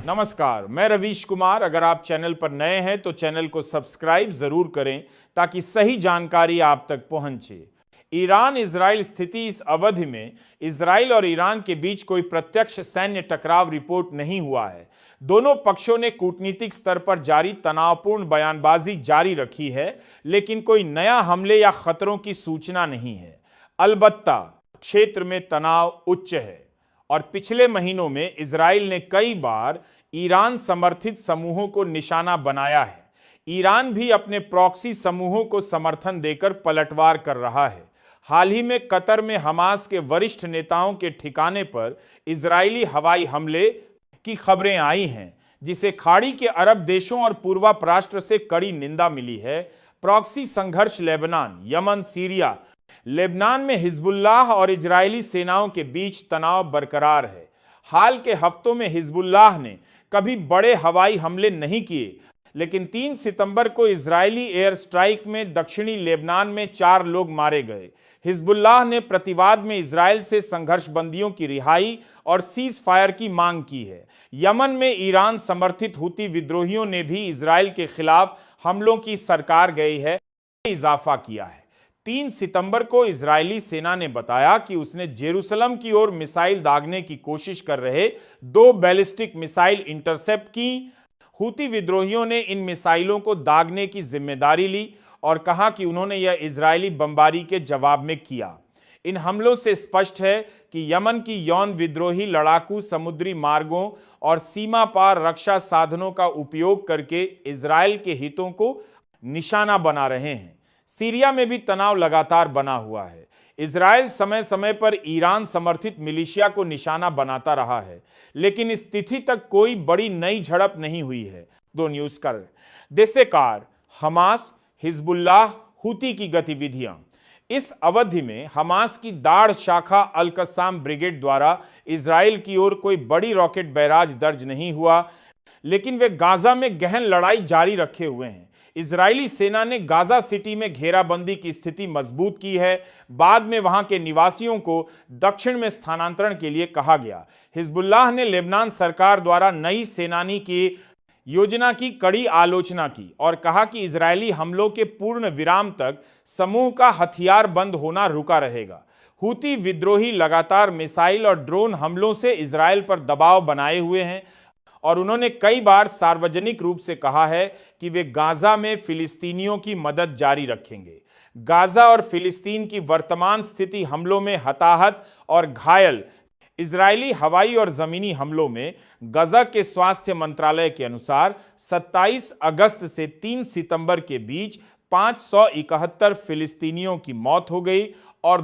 नमस्कार, मैं रवीश कुमार। अगर आप चैनल पर नए हैं तो चैनल को सब्सक्राइब जरूर करें ताकि सही जानकारी आप तक पहुंचे। ईरान इजराइल स्थिति। इस अवधि में इजराइल और ईरान के बीच कोई प्रत्यक्ष सैन्य टकराव रिपोर्ट नहीं हुआ है। दोनों पक्षों ने कूटनीतिक स्तर पर जारी तनावपूर्ण बयानबाजी जारी रखी है, लेकिन कोई नया हमले या खतरों की सूचना नहीं है। अलबत्ता क्षेत्र में तनाव उच्च है और पिछले महीनों में इजराइल ने कई बार ईरान समर्थित समूहों को निशाना बनाया है। ईरान भी अपने प्रॉक्सी समूहों को समर्थन देकर पलटवार कर रहा है। हाल ही में कतर में हमास के वरिष्ठ नेताओं के ठिकाने पर इजरायली हवाई हमले की खबरें आई हैं, जिसे खाड़ी के अरब देशों और पूर्वा राष्ट्र से कड़ी निंदा मिली है। प्रॉक्सी संघर्ष लेबनान, यमन, सीरिया। लेबनान में हिजबुल्लाह और इजरायली सेनाओं के बीच तनाव बरकरार है। हाल के हफ्तों में हिजबुल्लाह ने कभी बड़े हवाई हमले नहीं किए, लेकिन 3 सितंबर को इजरायली एयर स्ट्राइक में दक्षिणी लेबनान में 4 लोग मारे गए। हिजबुल्लाह ने प्रतिवाद में इजरायल से संघर्ष बंदियों की रिहाई और सीज फायर की मांग की है। यमन में ईरान समर्थित हुती विद्रोहियों ने भी इजरायल के खिलाफ हमलों की सरकार गई है इजाफा किया है। 3 सितंबर को इजरायली सेना ने बताया कि उसने जेरूसलम की ओर मिसाइल दागने की कोशिश कर रहे 2 बैलिस्टिक मिसाइल इंटरसेप्ट की। हुती विद्रोहियों ने इन मिसाइलों को दागने की जिम्मेदारी ली और कहा कि उन्होंने यह इजरायली बमबारी के जवाब में किया। इन हमलों से स्पष्ट है कि यमन की यौन विद्रोही लड़ाकू समुद्री मार्गों और सीमा पार रक्षा साधनों का उपयोग करके इजरायल के हितों को निशाना बना रहे हैं। सीरिया में भी तनाव लगातार बना हुआ है। इजरायल समय समय पर ईरान समर्थित मिलिशिया को निशाना बनाता रहा है, लेकिन इस तिथि तक कोई बड़ी नई झड़प नहीं हुई है। दो न्यूज कर देशकार हमास, हिजबुल्लाह, हुती की गतिविधियां। इस अवधि में हमास की दाढ़ शाखा अल कस्साम ब्रिगेड द्वारा इजरायल की ओर कोई बड़ी रॉकेट बैराज दर्ज नहीं हुआ, लेकिन वे गाजा में गहन लड़ाई जारी रखे हुए हैं। इजरायली सेना ने गाजा सिटी में घेराबंदी की स्थिति मजबूत की है। बाद में वहां के निवासियों को दक्षिण में स्थानांतरण के लिए कहा गया। हिजबुल्लाह ने लेबनान सरकार द्वारा नई सेनानी की योजना की कड़ी आलोचना की और कहा कि इजरायली हमलों के पूर्ण विराम तक समूह का हथियार बंद होना रुका रहेगा। हुती विद्रोही लगातार मिसाइल और ड्रोन हमलों से इजरायल पर दबाव बनाए हुए हैं और उन्होंने कई बार सार्वजनिक रूप से कहा है कि वे गाजा में फिलिस्तीनियों की मदद जारी रखेंगे। गाजा और फिलिस्तीन की वर्तमान स्थिति हमलों में हताहत और घायल। इजरायली हवाई और जमीनी हमलों में गाजा के स्वास्थ्य मंत्रालय के अनुसार 27 अगस्त से 3 सितंबर के बीच 571 फिलिस्तीनियों की मौत हो गई और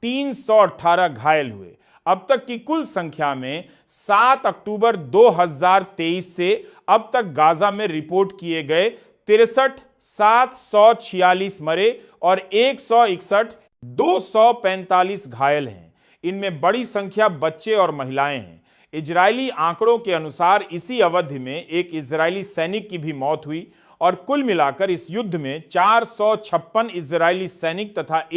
318 घायल हुए। अब तक की कुल संख्या में 7 अक्टूबर 2023 से अब तक गाजा में रिपोर्ट किए गए 63,746 मरे और 161 245 घायल हैं। इनमें बड़ी संख्या बच्चे और महिलाएं हैं। इजरायली आंकड़ों के अनुसार इसी अवधि में एक इजरायली सैनिक की भी मौत हुई और कुल मिलाकर इस युद्ध में 456 इजरायली सैनिक तथा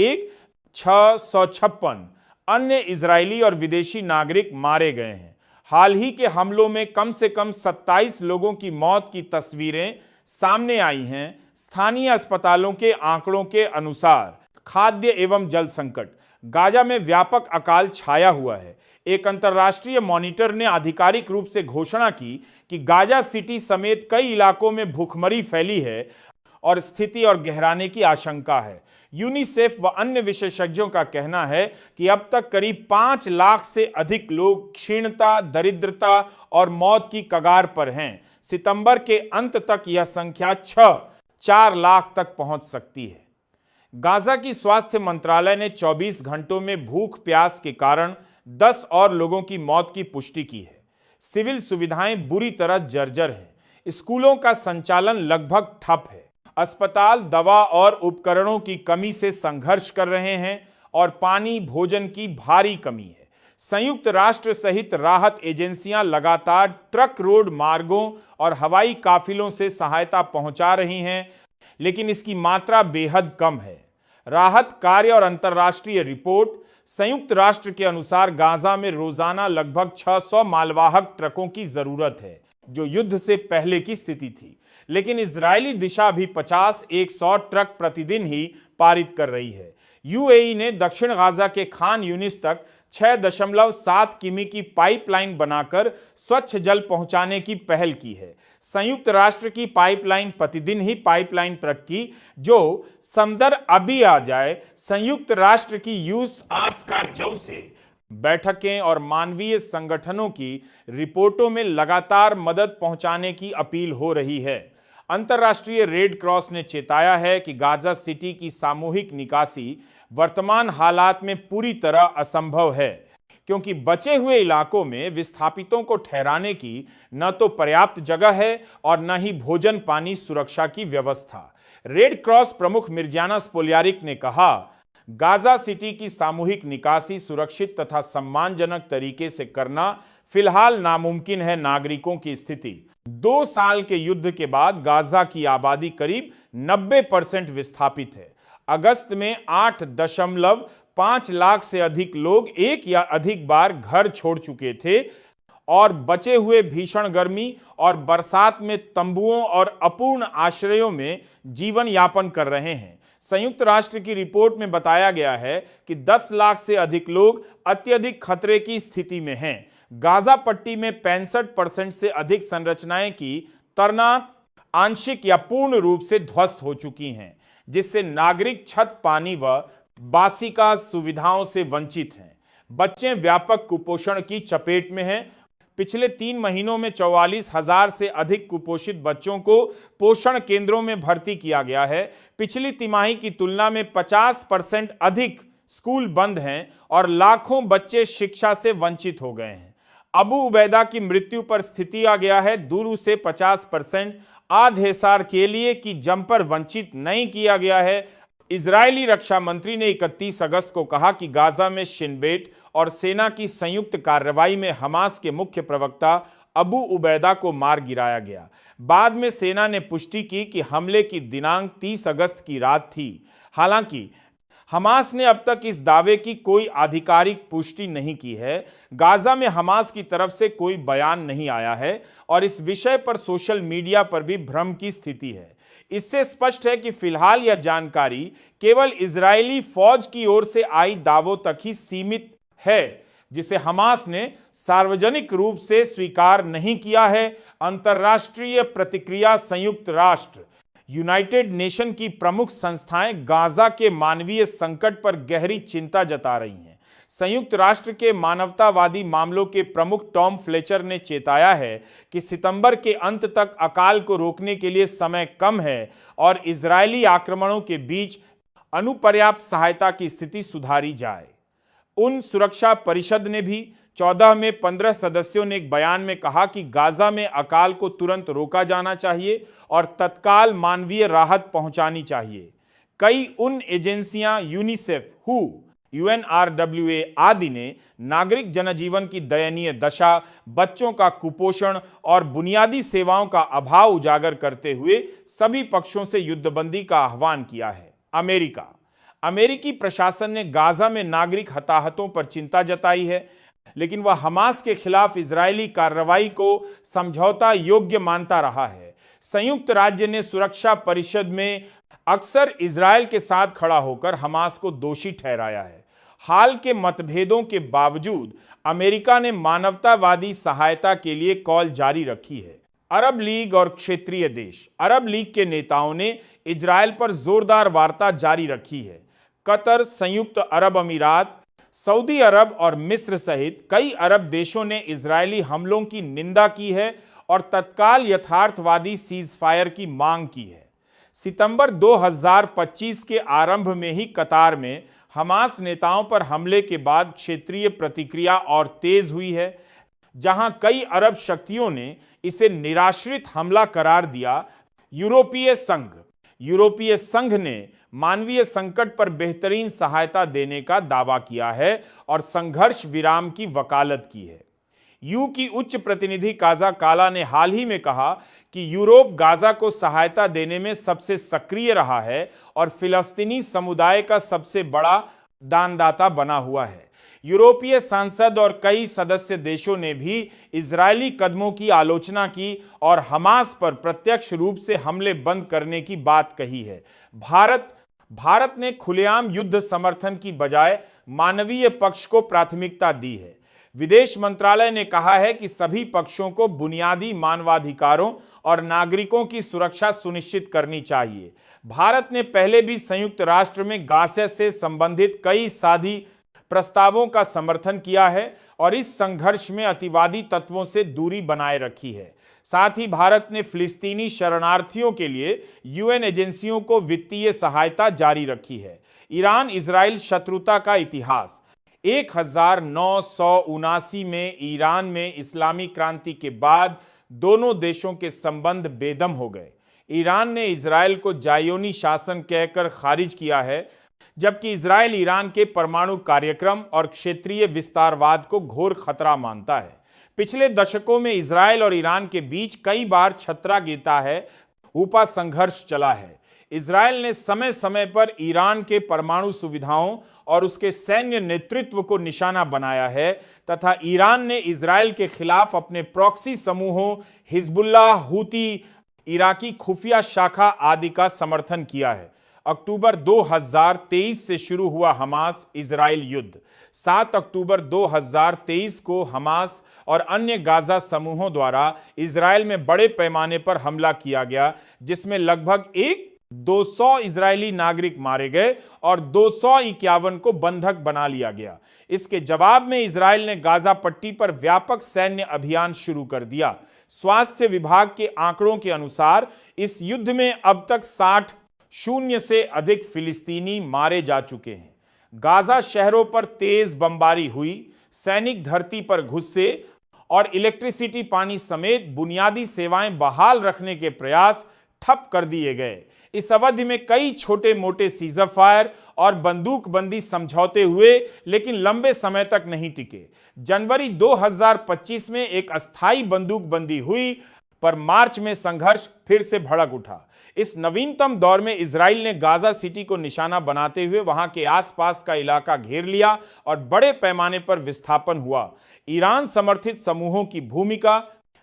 656 अन्य इजरायली और विदेशी नागरिक मारे गए हैं। हाल ही के हमलों में कम से कम 27 लोगों की मौत की तस्वीरें सामने आई हैं। स्थानीय अस्पतालों के आंकड़ों के अनुसार खाद्य एवं जल संकट। गाजा में व्यापक अकाल छाया हुआ है। एक अंतर्राष्ट्रीय मॉनिटर ने आधिकारिक रूप से घोषणा की कि गाजा सिटी समेत कई इलाकों में भूखमरी फैली है और स्थिति और गहराने की आशंका है। यूनिसेफ व अन्य विशेषज्ञों का कहना है कि अब तक करीब 5 लाख से अधिक लोग क्षीणता, दरिद्रता और मौत की कगार पर हैं। सितंबर के अंत तक यह संख्या 4 लाख तक पहुंच सकती है। गाजा की स्वास्थ्य मंत्रालय ने 24 घंटों में भूख प्यास के कारण 10 और लोगों की मौत की पुष्टि की है। सिविल सुविधाएं बुरी तरह जर्जर हैं। स्कूलों का संचालन लगभग ठप है। अस्पताल दवा और उपकरणों की कमी से संघर्ष कर रहे हैं और पानी, भोजन की भारी कमी है। संयुक्त राष्ट्र सहित राहत एजेंसियां लगातार ट्रक, रोड मार्गों और हवाई काफिलों से सहायता पहुंचा रही हैं, लेकिन इसकी मात्रा बेहद कम है। राहत कार्य और अंतर्राष्ट्रीय रिपोर्ट संयुक्त राष्ट्र के अनुसार गाजा में रोजाना लगभग 600 मालवाहक ट्रकों की जरूरत है, जो युद्ध से पहले की स्थिति थी। लेकिन इजरायली दिशा भी 50-100 ट्रक प्रतिदिन ही पारित कर रही है। यूएई ने दक्षिण गाजा के खान यूनिस तक 6.7 किमी की पाइपलाइन बनाकर स्वच्छ जल पहुंचाने की पहल की है। संयुक्त राष्ट्र की पाइपलाइन प्रतिदिन ही पाइपलाइन ट्रक की जो समदर अभी आ जाए संयुक्त राष्ट्र की यूस आस्का जो से बैठकें और मानवीय संगठनों की रिपोर्टों में लगातार मदद पहुंचाने की अपील हो रही है। अंतर्राष्ट्रीय रेड क्रॉस ने चेताया है कि गाजा सिटी की सामूहिक निकासी वर्तमान हालात में पूरी तरह असंभव है, क्योंकि बचे हुए इलाकों में विस्थापितों को ठहराने की न तो पर्याप्त जगह है और न ही भोजन पानी सुरक्षा की व्यवस्था। रेड क्रॉस प्रमुख मिर्जाना स्पोलियारिक ने कहा, गाजा सिटी की सामूहिक निकासी सुरक्षित तथा सम्मानजनक तरीके से करना फिलहाल नामुमकिन है। नागरिकों की स्थिति 2 साल के युद्ध के बाद गाजा की आबादी करीब 90% विस्थापित है। अगस्त में 8.5 लाख से अधिक लोग एक या अधिक बार घर छोड़ चुके थे और बचे हुए भीषण गर्मी और बरसात में तंबुओं और अपूर्ण आश्रयों में जीवन यापन कर रहे हैं। संयुक्त राष्ट्र की रिपोर्ट में बताया गया है कि 10 लाख से अधिक लोग अत्यधिक खतरे की स्थिति में हैं। गाजा पट्टी में 65% से अधिक संरचनाएं की तरना आंशिक या पूर्ण रूप से ध्वस्त हो चुकी हैं, जिससे नागरिक छत, पानी व बासिका सुविधाओं से वंचित हैं। बच्चे व्यापक कुपोषण की चपेट में हैं। पिछले 3 महीनों में 44,000 से अधिक कुपोषित बच्चों को पोषण केंद्रों में भर्ती किया गया है। पिछली तिमाही की तुलना में 50% अधिक स्कूल बंद हैं और लाखों बच्चे शिक्षा से वंचित हो गए हैं। अबू उबैदा की मृत्यु पर स्थिति आ गया है। दूर से 50% आधेसार के लिए की जम्पर वंचित नहीं किया गया है। इजरायली रक्षा मंत्री ने 31 अगस्त को कहा कि गाजा में शिन बेट और सेना की संयुक्त कार्रवाई में हमास के मुख्य प्रवक्ता अबू उबैदा को मार गिराया गया। बाद में सेना ने पुष्टि की कि हमले की दिनांक 30 अगस्त की रात थी। हालांकि हमास ने अब तक इस दावे की कोई आधिकारिक पुष्टि नहीं की है। गाजा में हमास की तरफ से कोई बयान नहीं आया है और इस विषय पर सोशल मीडिया पर भी भ्रम की स्थिति है। इससे स्पष्ट है कि फिलहाल यह जानकारी केवल इजरायली फौज की ओर से आई दावों तक ही सीमित है, जिसे हमास ने सार्वजनिक रूप से स्वीकार नहीं किया है। अंतर्राष्ट्रीय प्रतिक्रिया संयुक्त राष्ट्र यूनाइटेड नेशन की प्रमुख संस्थाएं गाजा के मानवीय संकट पर गहरी चिंता जता रही हैं। संयुक्त राष्ट्र के मानवतावादी मामलों के प्रमुख टॉम फ्लेचर ने चेताया है कि सितंबर के अंत तक अकाल को रोकने के लिए समय कम है और इजरायली आक्रमणों के बीच अनुपर्याप्त सहायता की स्थिति सुधारी जाए। उन सुरक्षा परिषद ने भी 14 में 15 सदस्यों ने एक बयान में कहा कि गाजा में अकाल को तुरंत रोका जाना चाहिए और तत्काल मानवीय राहत पहुंचानी चाहिए। कई उन एजेंसियां यूनिसेफ, हू, UNRWA आदि ने नागरिक जनजीवन की दयनीय दशा, बच्चों का कुपोषण और बुनियादी सेवाओं का अभाव उजागर करते हुए सभी पक्षों से युद्धबंदी का आह्वान किया है। अमेरिकी प्रशासन ने गाजा में नागरिक हताहतों पर चिंता जताई है, लेकिन वह हमास के खिलाफ इजरायली कार्रवाई को समझौता योग्य मानता रहा है। संयुक्त राज्य ने सुरक्षा परिषद में अक्सर इजरायल के साथ खड़ा होकर हमास को दोषी ठहराया है। हाल के मतभेदों के बावजूद अमेरिका ने मानवतावादी सहायता के लिए कॉल जारी रखी है। अरब लीग और क्षेत्रीय देश, अरब लीग के नेताओं ने इजरायल पर जोरदार वार्ता जारी रखी है। कतर, संयुक्त अरब अमीरात, सऊदी अरब और मिस्र सहित कई अरब देशों ने इजरायली हमलों की निंदा की है और तत्काल यथार्थवादी सीजफायर की मांग की है। सितंबर 2025 के आरंभ में ही कतार में हमास नेताओं पर हमले के बाद क्षेत्रीय प्रतिक्रिया और तेज हुई है, जहां कई अरब शक्तियों ने इसे निराश्रित हमला करार दिया। यूरोपीय संघ ने मानवीय संकट पर बेहतरीन सहायता देने का दावा किया है और संघर्ष विराम की वकालत की है। यू की उच्च प्रतिनिधि काजा काला ने हाल ही में कहा कि यूरोप गाजा को सहायता देने में सबसे सक्रिय रहा है और फिलिस्तीनी समुदाय का सबसे बड़ा दानदाता बना हुआ है। यूरोपीय सांसद और कई सदस्य देशों ने भी इजरायली कदमों की आलोचना की और हमास पर प्रत्यक्ष रूप से हमले बंद करने की बात कही है। भारत ने खुलेआम युद्ध समर्थन की बजाय मानवीय पक्ष को प्राथमिकता दी है। विदेश मंत्रालय ने कहा है कि सभी पक्षों को बुनियादी मानवाधिकारों और नागरिकों की सुरक्षा सुनिश्चित करनी चाहिए। भारत ने पहले भी संयुक्त राष्ट्र में गाजा से संबंधित कई साझी प्रस्तावों का समर्थन किया है और इस संघर्ष में अतिवादी तत्वों से दूरी बनाए रखी है। साथ ही भारत ने फिलिस्तीनी शरणार्थियों के लिए यूएन एजेंसियों को वित्तीय सहायता जारी रखी है। ईरान इजराइल शत्रुता का इतिहास। 1979 में ईरान में इस्लामी क्रांति के बाद दोनों देशों के संबंध बेदम हो गए। ईरान ने इजराइल को जायोनी शासन कहकर खारिज किया है, जबकि इजराइल ईरान के परमाणु कार्यक्रम और क्षेत्रीय विस्तारवाद को घोर खतरा मानता है। पिछले दशकों में इजराइल और ईरान के बीच कई बार छत्रागीता है ऊपा संघर्ष चला है। इजराइल ने समय समय पर ईरान के परमाणु सुविधाओं और उसके सैन्य नेतृत्व को निशाना बनाया है तथा ईरान ने इजराइल के खिलाफ अपने प्रॉक्सी समूहों हिजबुल्लाह, हूती, इराकी खुफिया शाखा आदि का समर्थन किया है। अक्टूबर 2023 से शुरू हुआ हमास इजराइल युद्ध। 7 अक्टूबर 2023 को हमास और अन्य गाजा समूहों द्वारा इजराइल में बड़े पैमाने पर हमला किया गया, जिसमें लगभग 200 इजरायली नागरिक मारे गए और 251 को बंधक बना लिया गया। इसके जवाब में इजराइल ने गाजा पट्टी पर व्यापक सैन्य अभियान शुरू कर दिया। स्वास्थ्य विभाग के आंकड़ों के अनुसार इस युद्ध में अब तक 60 से अधिक फिलिस्तीनी मारे जा चुके हैं। गाजा शहरों पर तेज बमबारी हुई, सैनिक धरती पर घुसे और इलेक्ट्रिसिटी, पानी समेत बुनियादी सेवाएं बहाल रखने के प्रयास ठप कर दिए गए। इस अवधि में कई छोटे मोटे सीजफायर और बंदूकबंदी समझौते हुए, लेकिन लंबे समय तक नहीं टिके। जनवरी 2025 में एक अस्थायी बंदूकबंदी हुई, पर मार्च में संघर्ष फिर से भड़क उठा। इस नवीनतम दौर में इजराइल ने गाजा सिटी को निशाना बनाते हुए वहां के आसपास का इलाका घेर लिया और बड़े पैमाने पर विस्थापन हुआ। ईरान समर्थित समूहों की भूमिका।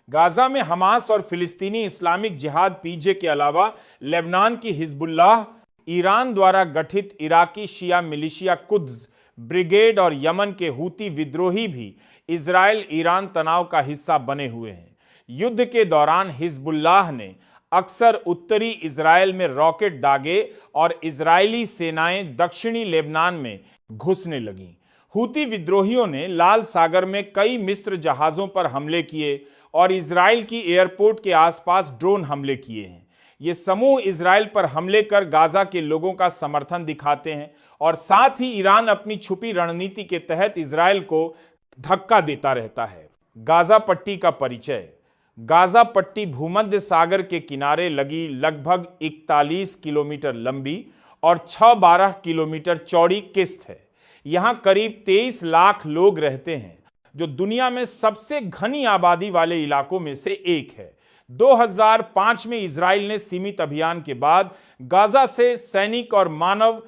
गाजा में हमास और फिलिस्तीनी इस्लामिक जिहाद पीजे के अलावा लेबनान की हिजबुल्लाह, ईरान द्वारा गठित इराकी शिया मिलिशिया कुद्स ब्रिगेड और यमन के हूती विद्रोही भी इजराइल ईरान तनाव का हिस्सा बने हुए हैं। युद्ध के दौरान हिजबुल्लाह ने अक्सर उत्तरी इजराइल में रॉकेट दागे और इजरायली सेनाएं दक्षिणी लेबनान में घुसने लगीं। हूती विद्रोहियों ने लाल सागर में कई मिस्र जहाजों पर हमले किए और इजराइल की एयरपोर्ट के आसपास ड्रोन हमले किए हैं। ये समूह इजराइल पर हमले कर गाजा के लोगों का समर्थन दिखाते हैं और साथ ही ईरान अपनी छुपी रणनीति के तहत इजराइल को धक्का देता रहता है। गाजा पट्टी का परिचय। गाजा पट्टी भूमध्य सागर के किनारे लगी लगभग 41 किलोमीटर लंबी और 6-12 किलोमीटर चौड़ी किस्त है। यहां करीब 23 लाख लोग रहते हैं, जो दुनिया में सबसे घनी आबादी वाले इलाकों में से एक है। 2005 में इजराइल ने सीमित अभियान के बाद गाजा से सैनिक और मानव